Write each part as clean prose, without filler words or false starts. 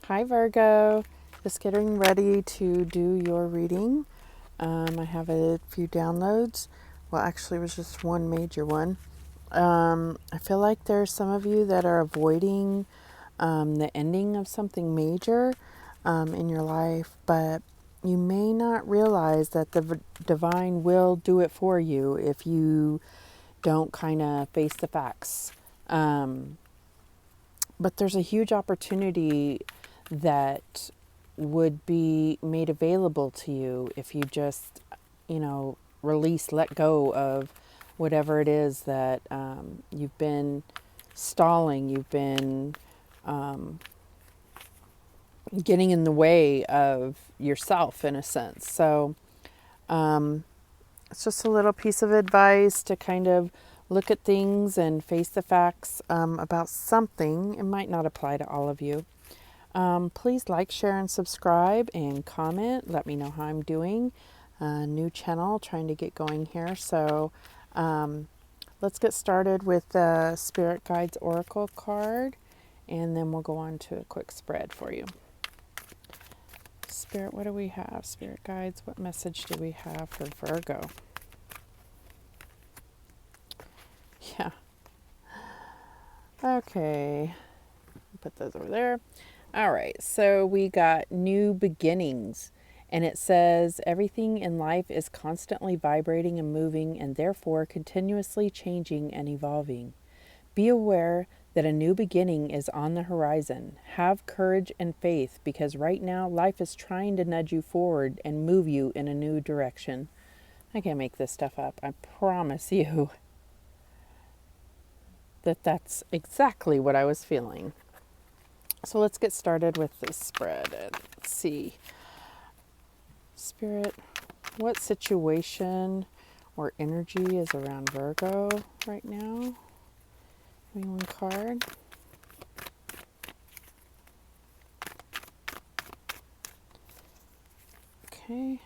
Hi Virgo, just getting ready to do your reading. I have a few downloads. Well, actually, it was just one major one. I feel like there's some of you that are avoiding the ending of something major in your life, but you may not realize that the divine will do it for you if you don't kind of face the facts. But there's a huge opportunity that would be made available to you if you just, release, let go of whatever it is that you've been stalling, you've been getting in the way of yourself in a sense. So it's just a little piece of advice to kind of look at things and face the facts about something. It might not apply to all of you. Please like, share, and subscribe and comment. Let me know how I'm doing. New channel, trying to get going here. So let's get started with the Spirit Guides Oracle card, and then we'll go on to a quick spread for you. Spirit, what do we have? Spirit Guides, what message do we have for Virgo? Yeah. Okay. Put those over there. All right. So we got new beginnings. And it says, everything in life is constantly vibrating and moving and therefore continuously changing and evolving. Be aware that a new beginning is on the horizon. Have courage and faith because right now life is trying to nudge you forward and move you in a new direction. I can't make this stuff up. I promise you that that's exactly what I was feeling. So let's get started with this spread and see. Spirit, what situation or energy is around Virgo right now? Give me one card. Okay.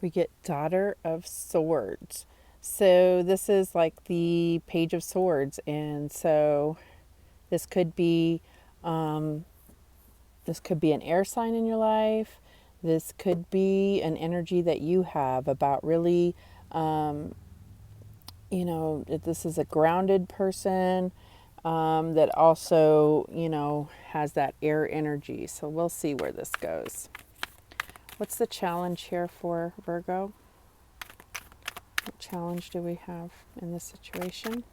We get Daughter of Swords. So this is like the Page of Swords, and so this could be an air sign in your life. This could be an energy that you have about really, if this is a grounded person that also, has that air energy. So we'll see where this goes. What's the challenge here for Virgo? What challenge do we have in this situation?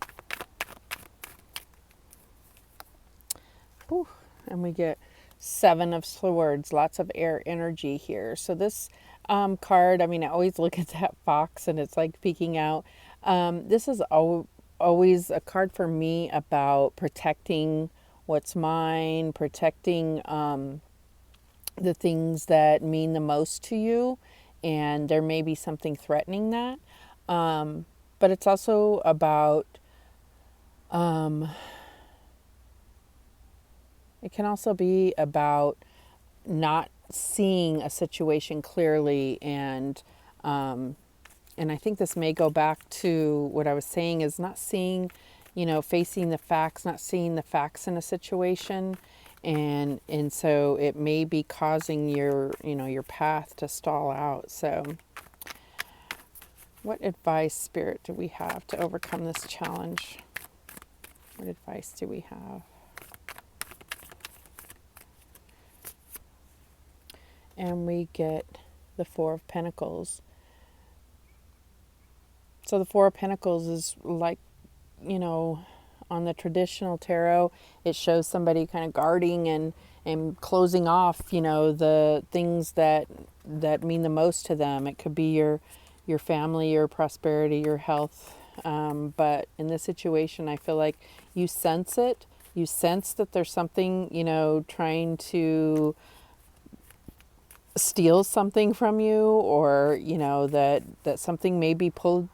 Ooh, and we get Seven of Swords, lots of air energy here. So this card, I always look at that fox and it's like peeking out. This is always a card for me about protecting what's mine, protecting the things that mean the most to you. And there may be something threatening that. But it's also about, it can also be about not seeing a situation clearly, and I think this may go back to what I was saying is not seeing, facing the facts, not seeing the facts in a situation, and so it may be causing your path to stall out. So what advice, Spirit, do we have to overcome this challenge? What advice do we have? And we get the Four of Pentacles. So the Four of Pentacles is like, on the traditional tarot, it shows somebody kind of guarding and closing off, the things that mean the most to them. It could be your family, your prosperity, your health. But in this situation, I feel like you sense it. You sense that there's something, trying to steal something from you, or that something may be pulled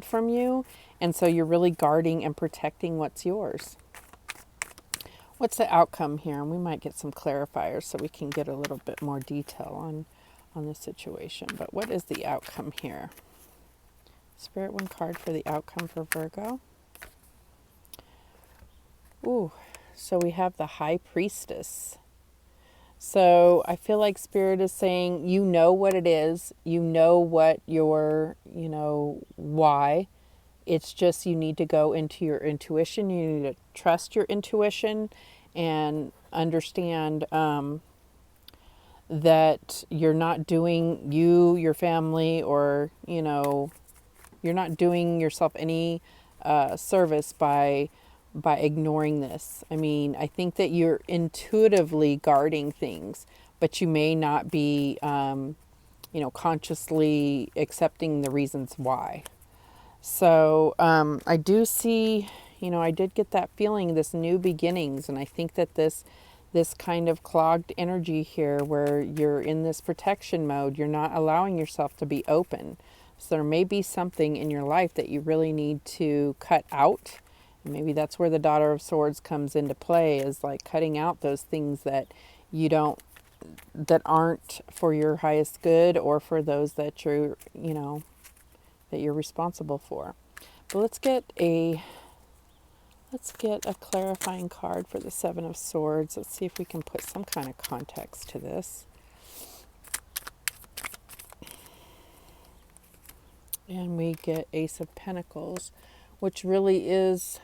from you, and so you're really guarding and protecting what's yours. What's the outcome here? And we might get some clarifiers so we can get a little bit more detail on the situation. But what is the outcome here? Spirit, one card for the outcome for Virgo. Ooh, so we have the High Priestess. So I feel like Spirit is saying, you know what it is, you know what your, why. It's just you need to go into your intuition. You need to trust your intuition and understand that you're not doing your family, or, you're not doing yourself any service by ignoring this. I mean, I think that you're intuitively guarding things, but you may not be, consciously accepting the reasons why. So I do see, I did get that feeling, this new beginnings, and I think that this kind of clogged energy here, where you're in this protection mode, you're not allowing yourself to be open. So there may be something in your life that you really need to cut out. And maybe that's where the Daughter of Swords comes into play, is like cutting out those things that you don't, that aren't for your highest good, or for those that that you're responsible for. But let's get a clarifying card for the Seven of Swords. Let's see if we can put some kind of context to this. And we get Ace of Pentacles, which really is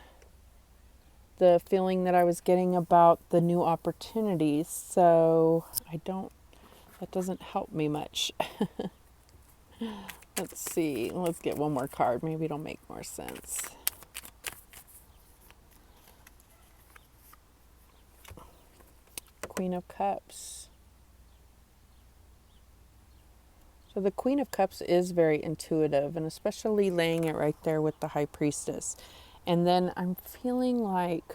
the feeling that I was getting about the new opportunities. So that doesn't help me much. Let's see. Let's get one more card. Maybe it'll make more sense. Queen of Cups. So the Queen of Cups is very intuitive, and especially laying it right there with the High Priestess. And then I'm feeling like,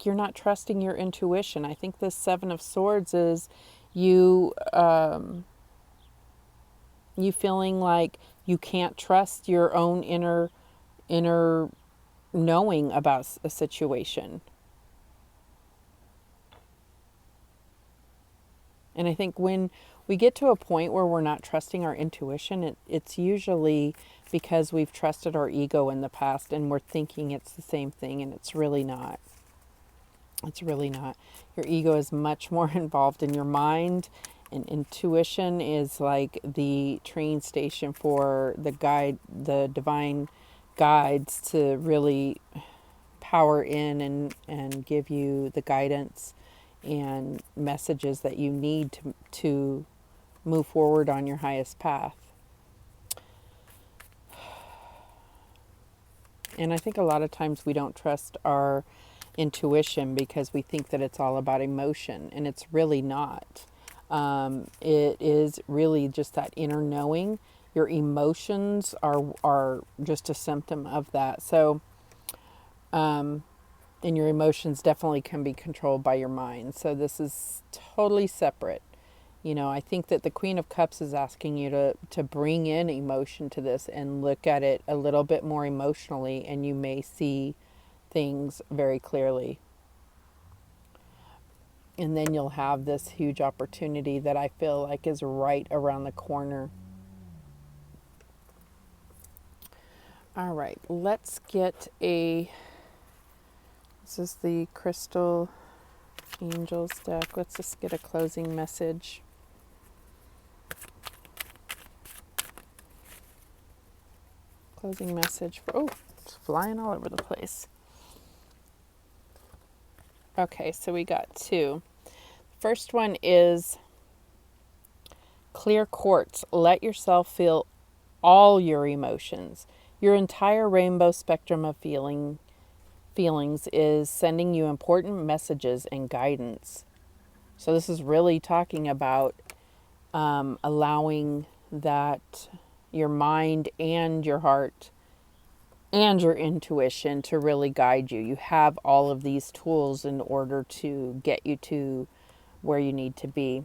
you're not trusting your intuition. I think this Seven of Swords is you you feeling like you can't trust your own inner knowing about a situation. And I think when we get to a point where we're not trusting our intuition, it's usually because we've trusted our ego in the past and we're thinking it's the same thing, and it's really not. It's really not. Your ego is much more involved in your mind, and intuition is like the train station for the divine guides to really power in and give you the guidance and messages that you need to move forward on your highest path. And I think a lot of times we don't trust our intuition because we think that it's all about emotion, and it's really not. It is really just that inner knowing. Your emotions are just a symptom of that. So, and your emotions definitely can be controlled by your mind. So this is totally separate. I think that the Queen of Cups is asking you to bring in emotion to this and look at it a little bit more emotionally, and you may see things very clearly. And then you'll have this huge opportunity that I feel like is right around the corner. All right, let's get this is the Crystal Angels deck. Let's just get a closing message. Closing message for, it's flying all over the place. Okay, so we got two. First one is clear quartz. Let yourself feel all your emotions. Your entire rainbow spectrum of feelings is sending you important messages and guidance. So this is really talking about allowing that your mind and your heart and your intuition to really guide you. You have all of these tools in order to get you to where you need to be.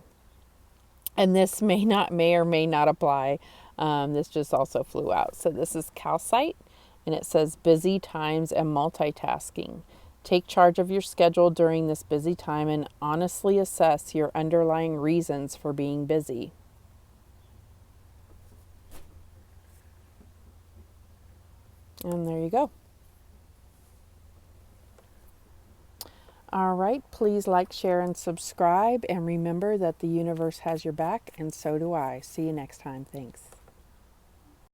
And this may or may not apply. This just also flew out. So this is calcite, and it says busy times and multitasking. Take charge of your schedule during this busy time and honestly assess your underlying reasons for being busy. And there you go. All right, please like, share, and subscribe. And remember that the universe has your back, and so do I. See you next time. Thanks.